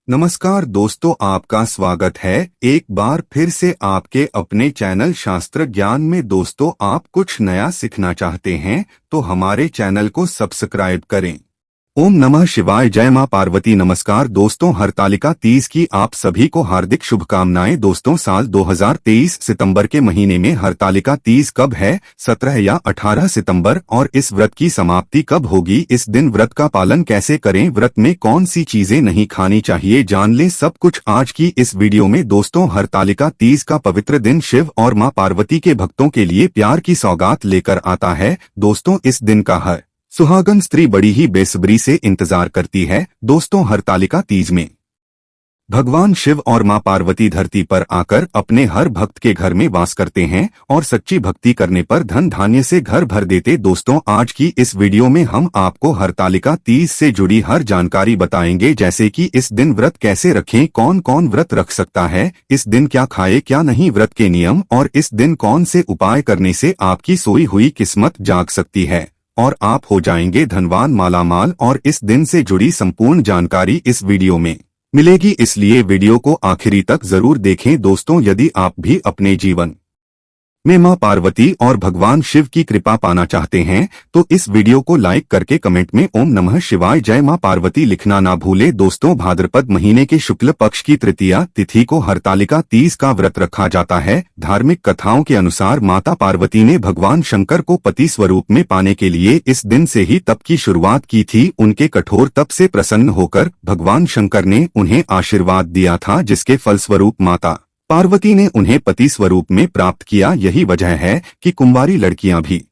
नमस्कार दोस्तों, आपका स्वागत है एक बार फिर से आपके अपने चैनल शास्त्र ज्ञान में। दोस्तों, आप कुछ नया सीखना चाहते हैं तो हमारे चैनल को सब्सक्राइब करें। ओम नमः शिवाय, जय मां पार्वती। नमस्कार दोस्तों, हरतालिका तीज की आप सभी को हार्दिक शुभकामनाएं। दोस्तों, साल 2023 सितंबर के महीने में हरतालिका तीज कब है? 17 या 18 सितंबर। और इस व्रत की समाप्ति कब होगी? इस दिन व्रत का पालन कैसे करें? व्रत में कौन सी चीजें नहीं खानी चाहिए? जान लें सब कुछ आज की इस वीडियो में। दोस्तों, हरतालिका तीज का पवित्र दिन शिव और मां पार्वती के भक्तों के लिए प्यार की सौगात लेकर आता है। दोस्तों, इस दिन का हर सुहागन स्त्री बड़ी ही बेसब्री से इंतजार करती है। दोस्तों, हरतालिका तीज में भगवान शिव और मां पार्वती धरती पर आकर अपने हर भक्त के घर में वास करते हैं और सच्ची भक्ति करने पर धन धान्य से घर भर देते। दोस्तों, आज की इस वीडियो में हम आपको हरतालिका तीज से जुड़ी हर जानकारी बताएंगे, जैसे कि इस दिन व्रत कैसे रखें, कौन कौन व्रत रख सकता है, इस दिन क्या खाए क्या नहीं, व्रत के नियम, और इस दिन कौन से उपाय करने से आपकी सोई हुई किस्मत जाग सकती है और आप हो जाएंगे धनवान मालामाल। और इस दिन से जुड़ी संपूर्ण जानकारी इस वीडियो में मिलेगी, इसलिए वीडियो को आखिरी तक जरूर देखें। दोस्तों, यदि आप भी अपने जीवन में मां पार्वती और भगवान शिव की कृपा पाना चाहते हैं तो इस वीडियो को लाइक करके कमेंट में ओम नमः शिवाय जय मां पार्वती लिखना ना भूले। दोस्तों, भाद्रपद महीने के शुक्ल पक्ष की तृतीया तिथि को हरतालिका तीज का व्रत रखा जाता है। धार्मिक कथाओं के अनुसार माता पार्वती ने भगवान शंकर को पति स्वरूप में पाने के लिए इस दिन से ही तप की शुरुआत की थी। उनके कठोर तप से प्रसन्न होकर भगवान शंकर ने उन्हें आशीर्वाद दिया था, जिसके फलस्वरूप माता पार्वती ने उन्हें पति स्वरूप में प्राप्त किया। यही वजह है कि कुंवारी लड़कियां भी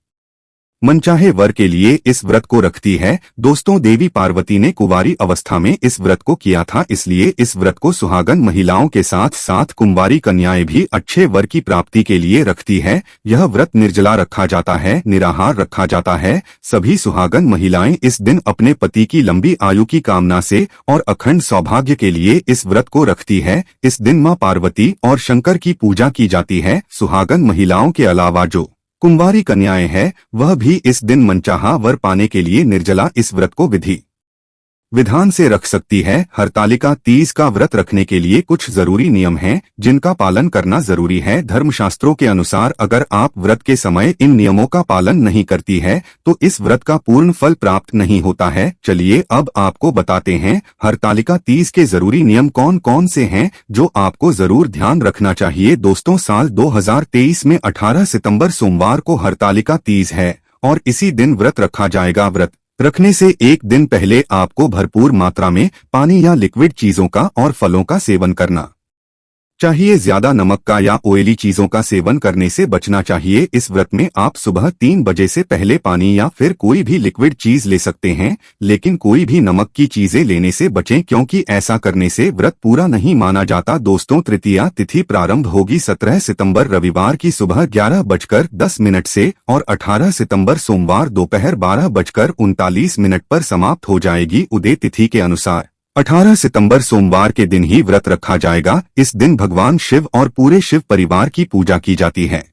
मनचाहे वर के लिए इस व्रत को रखती है। दोस्तों, देवी पार्वती ने कुंवारी अवस्था में इस व्रत को किया था, इसलिए इस व्रत को सुहागन महिलाओं के साथ साथ कुंवारी कन्याएं भी अच्छे वर की प्राप्ति के लिए रखती है। यह व्रत निर्जला रखा जाता है, निराहार रखा जाता है। सभी सुहागन महिलाएं इस दिन अपने पति की लंबी आयु की कामना से और अखंड सौभाग्य के लिए इस व्रत को रखती है। इस दिन मां पार्वती और शंकर की पूजा की जाती है। सुहागन महिलाओं के अलावा जो कुंवारी कन्याएं हैं, वह भी इस दिन मनचाहा वर पाने के लिए निर्जला इस व्रत को विधि विधान से रख सकती है। हरतालिका तीज का व्रत रखने के लिए कुछ जरूरी नियम हैं, जिनका पालन करना जरूरी है। धर्मशास्त्रों के अनुसार अगर आप व्रत के समय इन नियमों का पालन नहीं करती है तो इस व्रत का पूर्ण फल प्राप्त नहीं होता है। चलिए अब आपको बताते हैं हरतालिका तीज के जरूरी नियम कौन कौन से हैं जो आपको जरूर ध्यान रखना चाहिए। दोस्तों, साल 2023 में 18 सितंबर सोमवार को हरतालिका तीज है और इसी दिन व्रत रखा जाएगा। व्रत रखने से एक दिन पहले आपको भरपूर मात्रा में पानी या लिक्विड चीजों का और फलों का सेवन करना चाहिए। ज्यादा नमक का या ऑयली चीजों का सेवन करने से बचना चाहिए। इस व्रत में आप सुबह 3 बजे से पहले पानी या फिर कोई भी लिक्विड चीज ले सकते हैं, लेकिन कोई भी नमक की चीजें लेने से बचें, क्योंकि ऐसा करने से व्रत पूरा नहीं माना जाता। दोस्तों, तृतीया तिथि प्रारंभ होगी 17 सितंबर रविवार की सुबह 11:10 से और 18 सितंबर सोमवार दोपहर 12:39 पर समाप्त हो जाएगी। उदय तिथि के अनुसार 18 सितंबर सोमवार के दिन ही व्रत रखा जाएगा। इस दिन भगवान शिव और पूरे शिव परिवार की पूजा की जाती है।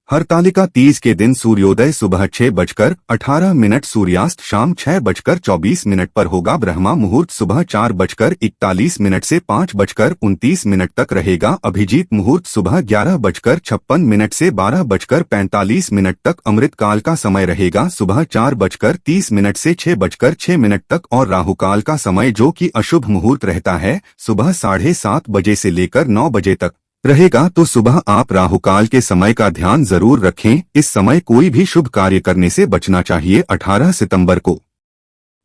हरतालिका तीज के दिन सूर्योदय सुबह 6:18, सूर्यास्त शाम 6:24 पर होगा। ब्रह्मा मुहूर्त सुबह 4:41 से 5:29 तक रहेगा। अभिजीत मुहूर्त सुबह 11:56 से 12:45 तक अमृत काल का समय रहेगा। सुबह 4:30 से 6:06 तक और राहुकाल का समय, जो कि अशुभ मुहूर्त रहता है, सुबह 7:30 बजे से लेकर 9 बजे तक रहेगा। तो सुबह आप राहुकाल के समय का ध्यान जरूर रखें। इस समय कोई भी शुभ कार्य करने से बचना चाहिए। 18 सितंबर को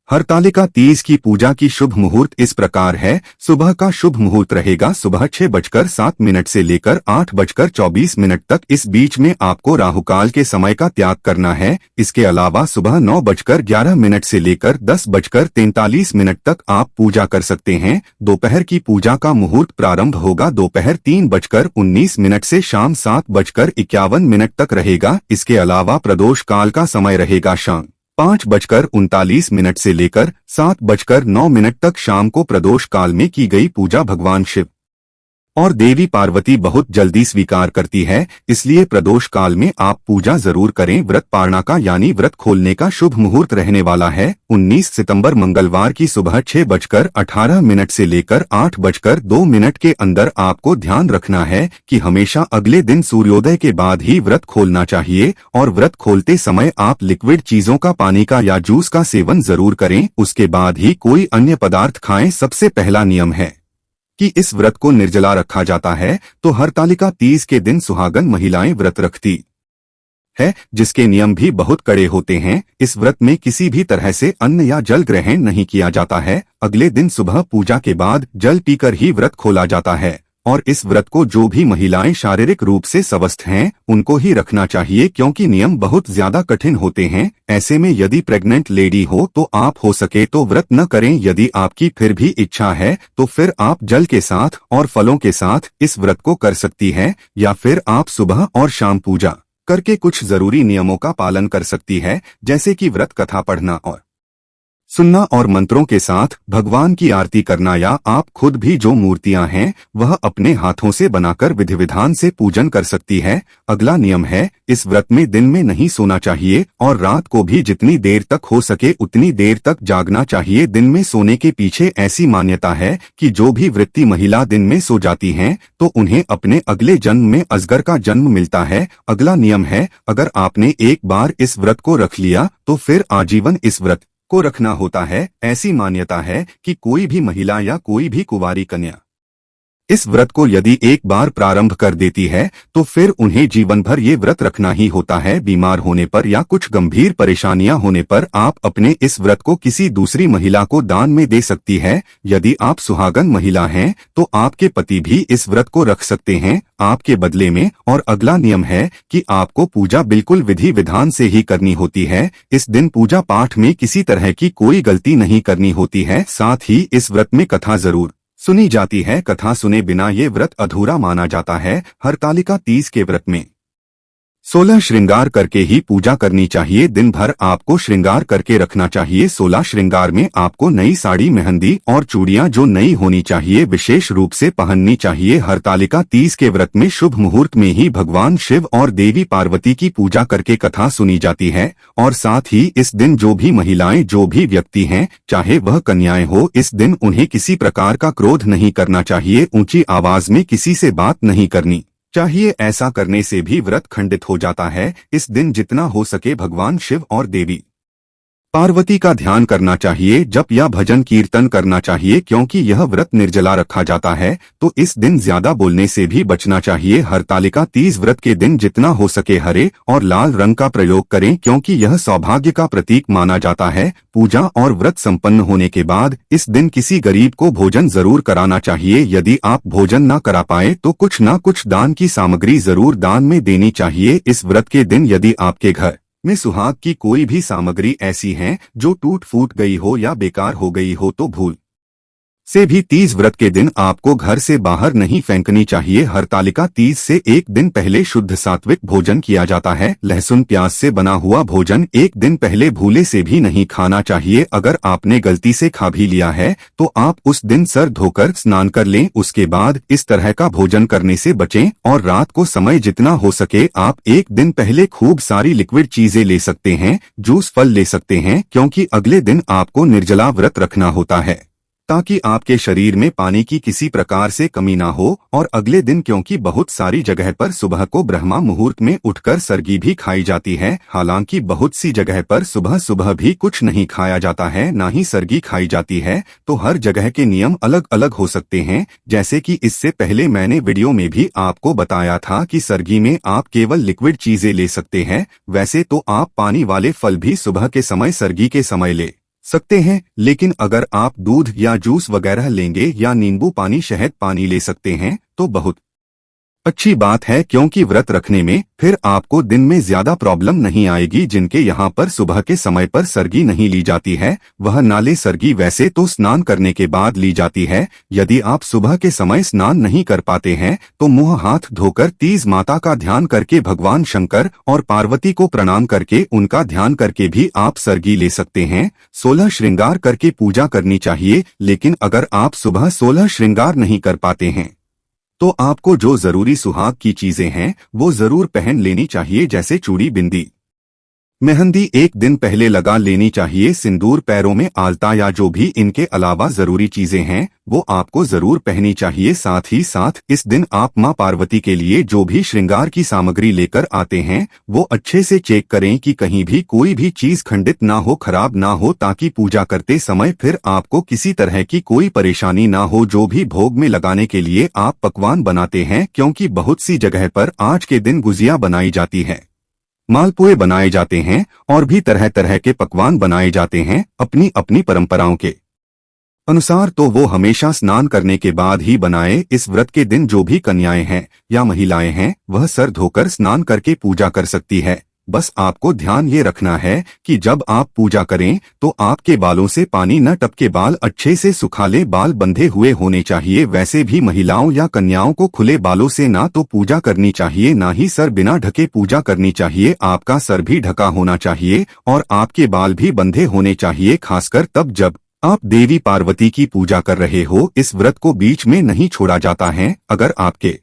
हरतालिका तीज की पूजा की शुभ मुहूर्त इस प्रकार है। सुबह का शुभ मुहूर्त रहेगा सुबह 6:07 से लेकर 8:24 तक। इस बीच में आपको राहुकाल के समय का त्याग करना है। इसके अलावा सुबह 9:11 से लेकर 10:43 तक आप पूजा कर सकते हैं। दोपहर की पूजा का मुहूर्त प्रारंभ होगा दोपहर 3:19 से शाम 7:51 तक रहेगा। इसके अलावा प्रदोष काल का समय रहेगा शाम 5:39 से लेकर 7:09 तक। शाम को प्रदोष काल में की गई पूजा भगवान शिव और देवी पार्वती बहुत जल्दी स्वीकार करती है, इसलिए प्रदोष काल में आप पूजा जरूर करें। व्रत पारणा का यानी व्रत खोलने का शुभ मुहूर्त रहने वाला है 19 सितंबर मंगलवार की सुबह 6:18 से लेकर 8:02 के अंदर। आपको ध्यान रखना है कि हमेशा अगले दिन सूर्योदय के बाद ही व्रत खोलना चाहिए और व्रत खोलते समय आप लिक्विड चीजों का, पानी का या जूस का सेवन जरूर करें, उसके बाद ही कोई अन्य पदार्थ खाएं। सबसे पहला नियम है कि इस व्रत को निर्जला रखा जाता है, तो हरतालिका तीज के दिन सुहागन महिलाएं व्रत रखती है, जिसके नियम भी बहुत कड़े होते हैं। इस व्रत में किसी भी तरह से अन्न या जल ग्रहण नहीं किया जाता है। अगले दिन सुबह पूजा के बाद जल पीकर ही व्रत खोला जाता है और इस व्रत को जो भी महिलाएं शारीरिक रूप से स्वस्थ हैं उनको ही रखना चाहिए, क्योंकि नियम बहुत ज्यादा कठिन होते हैं। ऐसे में यदि प्रेग्नेंट लेडी हो तो आप हो सके तो व्रत न करें। यदि आपकी फिर भी इच्छा है तो फिर आप जल के साथ और फलों के साथ इस व्रत को कर सकती है, या फिर आप सुबह और शाम पूजा करके कुछ जरूरी नियमों का पालन कर सकती है, जैसे कि व्रत कथा पढ़ना और सुनना और मंत्रों के साथ भगवान की आरती करना, या आप खुद भी जो मूर्तियां हैं वह अपने हाथों से बनाकर विधि विधान से पूजन कर सकती है। अगला नियम है, इस व्रत में दिन में नहीं सोना चाहिए और रात को भी जितनी देर तक हो सके उतनी देर तक जागना चाहिए। दिन में सोने के पीछे ऐसी मान्यता है कि जो भी वृत्ति महिला दिन में सो जाती हैं तो उन्हें अपने अगले जन्म में अजगर का जन्म मिलता है। अगला नियम है, अगर आपने एक बार इस व्रत को रख लिया तो फिर आजीवन इस व्रत को रखना होता है। ऐसी मान्यता है कि कोई भी महिला या कोई भी कुंवारी कन्या इस व्रत को यदि एक बार प्रारंभ कर देती है तो फिर उन्हें जीवन भर ये व्रत रखना ही होता है। बीमार होने पर या कुछ गंभीर परेशानियां होने पर आप अपने इस व्रत को किसी दूसरी महिला को दान में दे सकती है। यदि आप सुहागन महिला हैं तो आपके पति भी इस व्रत को रख सकते हैं आपके बदले में। और अगला नियम है कि आपको पूजा बिल्कुल विधि विधान से ही करनी होती है। इस दिन पूजा पाठ में किसी तरह की कोई गलती नहीं करनी होती है। साथ ही इस व्रत में कथा जरूर सुनी जाती है। कथा सुने बिना ये व्रत अधूरा माना जाता है। हरतालिका तीज के व्रत में 16 श्रृंगार करके ही पूजा करनी चाहिए। दिन भर आपको श्रृंगार करके रखना चाहिए। 16 श्रृंगार में आपको नई साड़ी, मेहंदी और चूड़ियां जो नई होनी चाहिए विशेष रूप से पहननी चाहिए। हरतालिका तीज के व्रत में शुभ मुहूर्त में ही भगवान शिव और देवी पार्वती की पूजा करके कथा सुनी जाती है। और साथ ही इस दिन जो भी महिलाएं, जो भी व्यक्ति हैं, चाहे वह कन्याएं हो, इस दिन उन्हें किसी प्रकार का क्रोध नहीं करना चाहिए। ऊंची आवाज में किसी से बात नहीं करनी चाहिए। ऐसा करने से भी व्रत खंडित हो जाता है। इस दिन जितना हो सके भगवान शिव और देवी पार्वती का ध्यान करना चाहिए, जप या भजन कीर्तन करना चाहिए, क्योंकि यह व्रत निर्जला रखा जाता है। तो इस दिन ज्यादा बोलने से भी बचना चाहिए। हरतालिका तीज व्रत के दिन जितना हो सके हरे और लाल रंग का प्रयोग करें, क्योंकि यह सौभाग्य का प्रतीक माना जाता है। पूजा और व्रत संपन्न होने के बाद इस दिन किसी गरीब को भोजन जरूर कराना चाहिए। यदि आप भोजन न करा पाए तो कुछ न कुछ दान की सामग्री जरूर दान में देनी चाहिए। इस व्रत के दिन यदि आपके घर में सुहाग की कोई भी सामग्री ऐसी है जो टूट फूट गई हो या बेकार हो गई हो तो भूल से भी तीज व्रत के दिन आपको घर से बाहर नहीं फेंकनी चाहिए। हरतालिका तीज से एक दिन पहले शुद्ध सात्विक भोजन किया जाता है। लहसुन प्याज से बना हुआ भोजन एक दिन पहले भूले से भी नहीं खाना चाहिए। अगर आपने गलती से खा भी लिया है तो आप उस दिन सर धोकर स्नान कर लें। उसके बाद इस तरह का भोजन करने से बचें। और रात को समय जितना हो सके आप एक दिन पहले खूब सारी लिक्विड चीजें ले सकते हैं, जूस, फल ले सकते हैं, क्योंकि अगले दिन आपको निर्जला व्रत रखना होता है ताकि आपके शरीर में पानी की किसी प्रकार से कमी ना हो। और अगले दिन क्योंकि बहुत सारी जगह पर सुबह को ब्रह्मा मुहूर्त में उठकर सरगी भी खाई जाती है, हालांकि बहुत सी जगह पर सुबह सुबह भी कुछ नहीं खाया जाता है, ना ही सरगी खाई जाती है। तो हर जगह के नियम अलग अलग हो सकते हैं। जैसे कि इससे पहले मैंने वीडियो में भी आपको बताया था कि सरगी में आप केवल लिक्विड चीजें ले सकते हैं। वैसे तो आप पानी वाले फल भी सुबह के समय, सरगी के समय ले सकते हैं, लेकिन अगर आप दूध या जूस वगैरह लेंगे या नींबू पानी, शहद पानी ले सकते हैं तो बहुत अच्छी बात है, क्योंकि व्रत रखने में फिर आपको दिन में ज्यादा प्रॉब्लम नहीं आएगी। जिनके यहाँ पर सुबह के समय पर सरगी नहीं ली जाती है वह नाले सरगी वैसे तो स्नान करने के बाद ली जाती है। यदि आप सुबह के समय स्नान नहीं कर पाते हैं तो मुंह हाथ धोकर तीज माता का ध्यान करके, भगवान शंकर और पार्वती को प्रणाम करके, उनका ध्यान करके भी आप सरगी ले सकते हैं। 16 श्रृंगार करके पूजा करनी चाहिए, लेकिन अगर आप सुबह 16 श्रृंगार नहीं कर पाते हैं तो आपको जो जरूरी सुहाग की चीजें हैं वो जरूर पहन लेनी चाहिए, जैसे चूड़ी, बिंदी, मेहंदी एक दिन पहले लगा लेनी चाहिए। सिंदूर, पैरों में आलता या जो भी इनके अलावा जरूरी चीजें हैं वो आपको जरूर पहनी चाहिए। साथ ही साथ इस दिन आप मां पार्वती के लिए जो भी श्रृंगार की सामग्री लेकर आते हैं वो अच्छे से चेक करें कि कहीं भी कोई भी चीज खंडित ना हो, खराब ना हो, ताकि पूजा करते समय फिर आपको किसी तरह की कोई परेशानी ना हो। जो भी भोग में लगाने के लिए आप पकवान बनाते हैं, क्योंकि बहुत सी जगह पर आज के दिन गुजिया बनाई जाती है, मालपुए बनाए जाते हैं और भी तरह तरह के पकवान बनाए जाते हैं अपनी अपनी परंपराओं के अनुसार, तो वो हमेशा स्नान करने के बाद ही बनाए। इस व्रत के दिन जो भी कन्याएं हैं या महिलाएं हैं वह सर धोकर स्नान करके पूजा कर सकती है। बस आपको ध्यान ये रखना है कि जब आप पूजा करें तो आपके बालों से पानी न टपके, बाल अच्छे से सुखाले, बाल बंधे हुए होने चाहिए। वैसे भी महिलाओं या कन्याओं को खुले बालों से ना तो पूजा करनी चाहिए, ना ही सर बिना ढके पूजा करनी चाहिए। आपका सर भी ढका होना चाहिए और आपके बाल भी बंधे होने चाहिए, खासकर तब जब आप देवी पार्वती की पूजा कर रहे हो। इस व्रत को बीच में नहीं छोड़ा जाता है। अगर आपके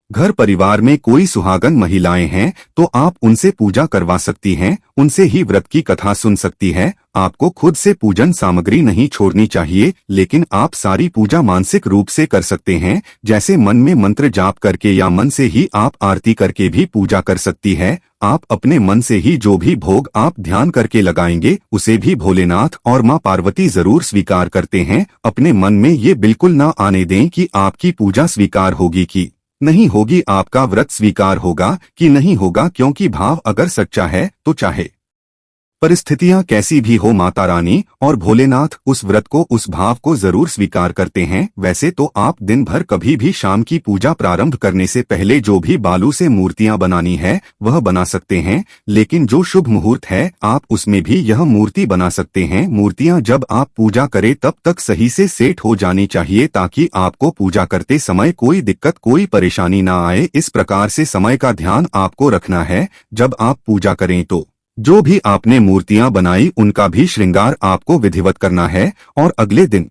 घर परिवार में कोई सुहागन महिलाएं हैं तो आप उनसे पूजा करवा सकती हैं, उनसे ही व्रत की कथा सुन सकती है। आपको खुद से पूजन सामग्री नहीं छोड़नी चाहिए, लेकिन आप सारी पूजा मानसिक रूप से कर सकते हैं, जैसे मन में मंत्र जाप करके या मन से ही आप आरती करके भी पूजा कर सकती है। आप अपने मन से ही जो भी भोग आप ध्यान करके लगाएंगे उसे भी भोलेनाथ और मां पार्वती जरूर स्वीकार करते हैं। अपने मन में ये बिल्कुल ना आने दें कि आपकी पूजा स्वीकार होगी कि नहीं होगी, आपका व्रत स्वीकार होगा कि नहीं होगा, क्योंकि भाव अगर सच्चा है तो चाहे परिस्थितियां कैसी भी हो, माता रानी और भोलेनाथ उस व्रत को, उस भाव को जरूर स्वीकार करते हैं। वैसे तो आप दिन भर कभी भी शाम की पूजा प्रारंभ करने से पहले जो भी बालू से मूर्तियां बनानी है वह बना सकते हैं, लेकिन जो शुभ मुहूर्त है आप उसमें भी यह मूर्ति बना सकते हैं। मूर्तियां जब आप पूजा करें तब तक सही से सेट हो जानी चाहिए, ताकि आपको पूजा करते समय कोई दिक्कत, कोई परेशानी ना आए। इस प्रकार से समय का ध्यान आपको रखना है। जब आप पूजा करें तो जो भी आपने मूर्तियां बनाई उनका भी श्रृंगार आपको विधिवत करना है और अगले दिन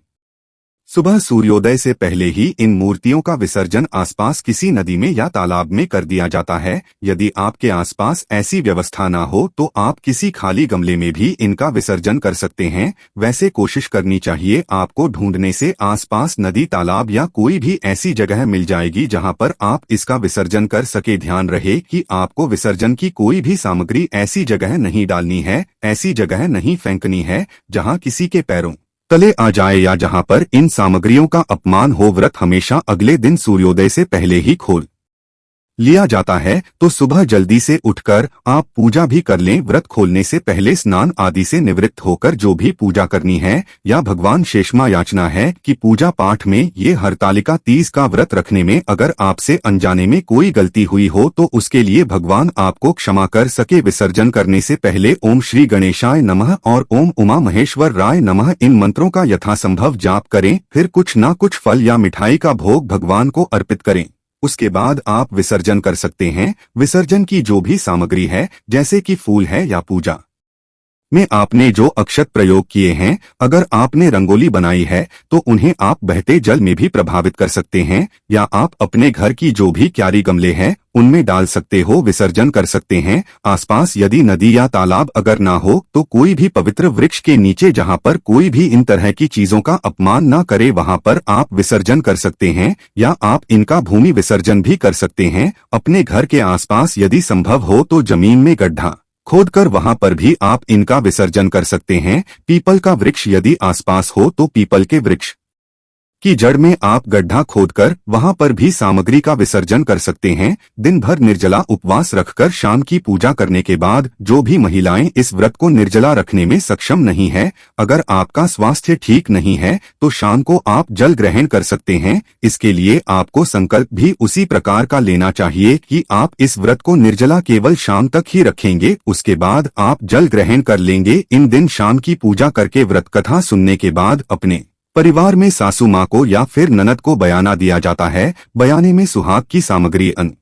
सुबह सूर्योदय से पहले ही इन मूर्तियों का विसर्जन आसपास किसी नदी में या तालाब में कर दिया जाता है। यदि आपके आसपास ऐसी व्यवस्था ना हो तो आप किसी खाली गमले में भी इनका विसर्जन कर सकते हैं। वैसे कोशिश करनी चाहिए आपको ढूंढने से आसपास नदी, तालाब या कोई भी ऐसी जगह मिल जाएगी जहां पर आप इसका विसर्जन कर सके। ध्यान रहे कि आपको विसर्जन की कोई भी सामग्री ऐसी जगह नहीं डालनी है, ऐसी जगह नहीं फेंकनी है जहां किसी के पैरों तले आ जाए या जहां पर इन सामग्रियों का अपमान हो। व्रत हमेशा अगले दिन सूर्योदय से पहले ही खोल लिया जाता है, तो सुबह जल्दी से उठकर आप पूजा भी कर लें। व्रत खोलने से पहले स्नान आदि से निवृत्त होकर जो भी पूजा करनी है या भगवान शेषमा याचना है कि पूजा पाठ में ये हरतालिका तीज का व्रत रखने में अगर आपसे अनजाने में कोई गलती हुई हो तो उसके लिए भगवान आपको क्षमा कर सके। विसर्जन करने से पहले ओम श्री गणेशाय नमः और ओम उमा महेश्वर राय नमः इन मंत्रों का यथासंभव जाप करें। फिर कुछ ना कुछ फल या मिठाई का भोग भगवान को अर्पित करें। उसके बाद आप विसर्जन कर सकते हैं। विसर्जन की जो भी सामग्री है, जैसे कि फूल है या पूजा में आपने जो अक्षत प्रयोग किए हैं, अगर आपने रंगोली बनाई है तो उन्हें आप बहते जल में भी प्रभावित कर सकते हैं, या आप अपने घर की जो भी क्यारी गमले हैं उनमें डाल सकते हो, विसर्जन कर सकते हैं। आसपास यदि नदी या तालाब अगर ना हो तो कोई भी पवित्र वृक्ष के नीचे जहां पर कोई भी इन तरह की चीजों का अपमान ना करे वहां पर आप विसर्जन कर सकते हैं, या आप इनका भूमि विसर्जन भी कर सकते हैं। अपने घर के आसपास यदि संभव हो तो जमीन में गड्ढा खोदकर वहां पर भी आप इनका विसर्जन कर सकते हैं। पीपल का वृक्ष यदि आसपास हो तो पीपल के वृक्ष की जड़ में आप गड्ढा खोदकर वहां पर भी सामग्री का विसर्जन कर सकते हैं। दिन भर निर्जला उपवास रखकर शाम की पूजा करने के बाद जो भी महिलाएं इस व्रत को निर्जला रखने में सक्षम नहीं है, अगर आपका स्वास्थ्य ठीक नहीं है तो शाम को आप जल ग्रहण कर सकते हैं। इसके लिए आपको संकल्प भी उसी प्रकार का लेना चाहिए कि आप इस व्रत को निर्जला केवल शाम तक ही रखेंगे, उसके बाद आप जल ग्रहण कर लेंगे। इन दिन शाम की पूजा करके व्रत कथा सुनने के बाद अपने परिवार में सासू माँ को या फिर ननद को बयाना दिया जाता है। बयाने में सुहाग की सामग्री अन्न,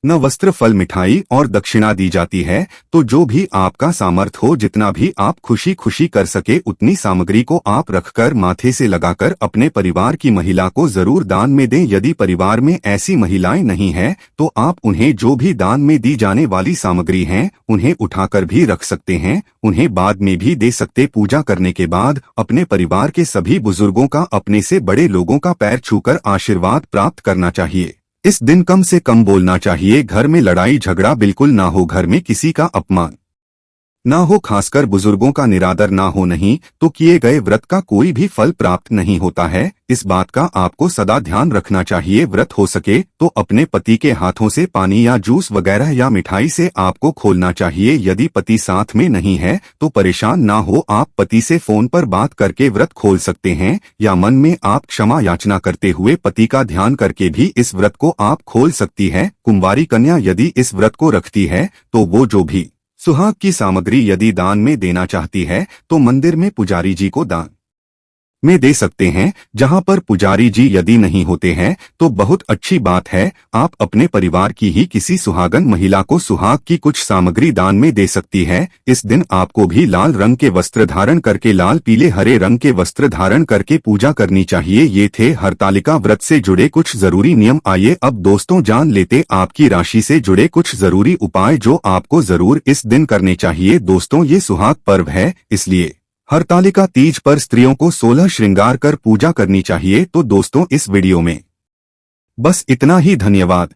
न वस्त्र, फल, मिठाई और दक्षिणा दी जाती है। तो जो भी आपका सामर्थ हो, जितना भी आप खुशी खुशी कर सके, उतनी सामग्री को आप रखकर माथे से लगाकर अपने परिवार की महिला को जरूर दान में दें। यदि परिवार में ऐसी महिलाएं नहीं हैं, तो आप उन्हें जो भी दान में दी जाने वाली सामग्री हैं, उन्हें उठाकर भी रख सकते हैं, उन्हें बाद में भी दे सकते। पूजा करने के बाद अपने परिवार के सभी बुजुर्गों का, अपने से बड़े लोगों का पैर छूकर आशीर्वाद प्राप्त करना चाहिए। इस दिन कम से कम बोलना चाहिए। घर में लड़ाई झगड़ा बिल्कुल ना हो, घर में किसी का अपमान ना हो, खासकर बुजुर्गों का निरादर ना हो, नहीं तो किए गए व्रत का कोई भी फल प्राप्त नहीं होता है। इस बात का आपको सदा ध्यान रखना चाहिए। व्रत हो सके तो अपने पति के हाथों से पानी या जूस वगैरह या मिठाई से आपको खोलना चाहिए। यदि पति साथ में नहीं है तो परेशान ना हो, आप पति से फोन पर बात करके व्रत खोल सकते हैं, या मन में आप क्षमा याचना करते हुए पति का ध्यान करके भी इस व्रत को आप खोल सकती है। कुंवारी कन्या यदि इस व्रत को रखती है तो वो जो भी सुहाग की सामग्री यदि दान में देना चाहती है तो मंदिर में पुजारी जी को दान में दे सकते हैं। जहां पर पुजारी जी यदि नहीं होते हैं तो बहुत अच्छी बात है, आप अपने परिवार की ही किसी सुहागन महिला को सुहाग की कुछ सामग्री दान में दे सकती है। इस दिन आपको भी लाल रंग के वस्त्र धारण करके, लाल पीले हरे रंग के वस्त्र धारण करके पूजा करनी चाहिए। ये थे हरतालिका व्रत से जुड़े कुछ जरूरी नियम। आइए अब दोस्तों जान लेते आपकी राशि से जुड़े कुछ जरूरी उपाय जो आपको जरूर इस दिन करने चाहिए। दोस्तों, ये सुहाग पर्व है, इसलिए हरतालिका तीज पर स्त्रियों को 16 श्रृंगार कर पूजा करनी चाहिए। तो दोस्तों, इस वीडियो में बस इतना ही। धन्यवाद।